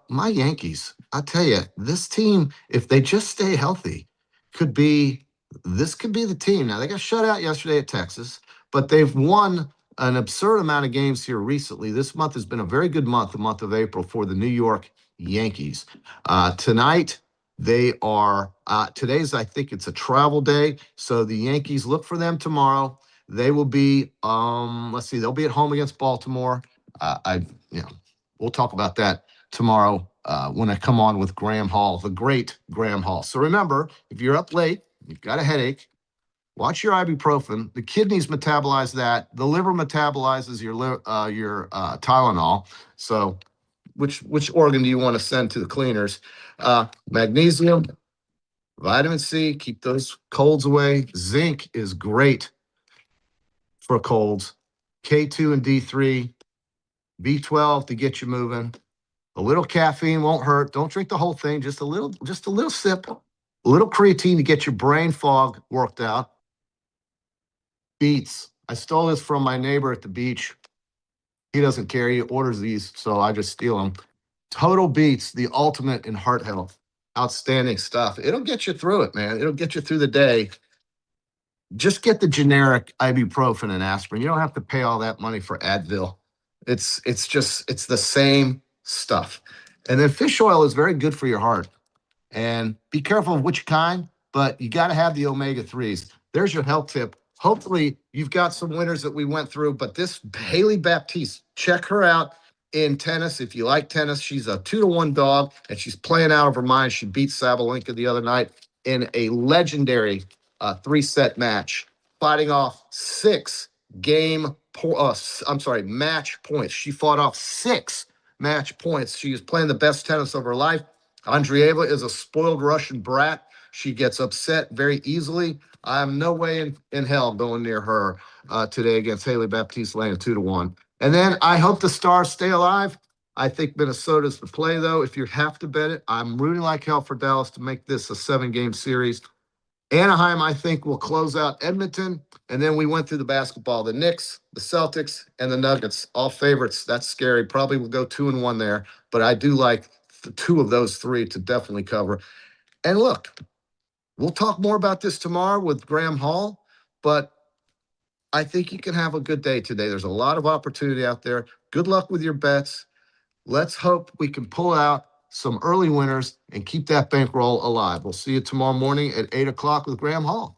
my Yankees, I tell you, this team, if they just stay healthy, could be the team. Now, they got shut out yesterday at Texas, but they've won an absurd amount of games here recently. This month has been a very good month, the month of April, for the New York Yankees. Tonight, they are, today's, I think it's a travel day. So the Yankees, look for them tomorrow. They will be, they'll be at home against Baltimore. We'll talk about that tomorrow when I come on with Graham Hall, the great Graham Hall. So remember, if you're up late, you've got a headache, watch your ibuprofen. The kidneys metabolize that. The liver metabolizes your Tylenol. So which organ do you want to send to the cleaners? Magnesium, Vitamin C, keep those colds away. Zinc is great for colds. K2 and D3, B12 to get you moving. A little caffeine won't hurt. Don't drink the whole thing, just a little sip. A little creatine to get your brain fog worked out. Beets. I stole this from my neighbor at the beach. He doesn't care. He orders these, so I just steal them. Total Beets, the ultimate in heart health. Outstanding stuff. It'll get you through it, man. It'll get you through the day. Just get the generic ibuprofen and aspirin. You don't have to pay all that money for Advil. It's the same stuff. And then fish oil is very good for your heart. And be careful of which kind, but you got to have the omega-3s. There's your health tip. Hopefully you've got some winners that we went through, but this Haley Baptiste, check her out in tennis. If you like tennis, she's a 2-1 dog, and she's playing out of her mind. She beat Sabalenka the other night in a legendary 3-set match, fighting off match points. She fought off 6 match points. She is playing the best tennis of her life. Andreeva is a spoiled Russian brat. She gets upset very easily. I have no way in hell going near her today against Haley Baptiste, laying 2-1. And then I hope the Stars stay alive. I think Minnesota's the play, though. If you have to bet it, I'm rooting like hell for Dallas to make this a 7-game series. Anaheim, I think, will close out Edmonton. And then we went through the basketball. The Knicks, the Celtics, and the Nuggets, all favorites. That's scary. Probably will go 2-1 there. But I do like 2 of those 3 to definitely cover. And look, we'll talk more about this tomorrow with Graham Hall. But I think you can have a good day today. There's a lot of opportunity out there. Good luck with your bets. Let's hope we can pull out some early winners and keep that bankroll alive. We'll see you tomorrow morning at 8 o'clock with Graham Hall.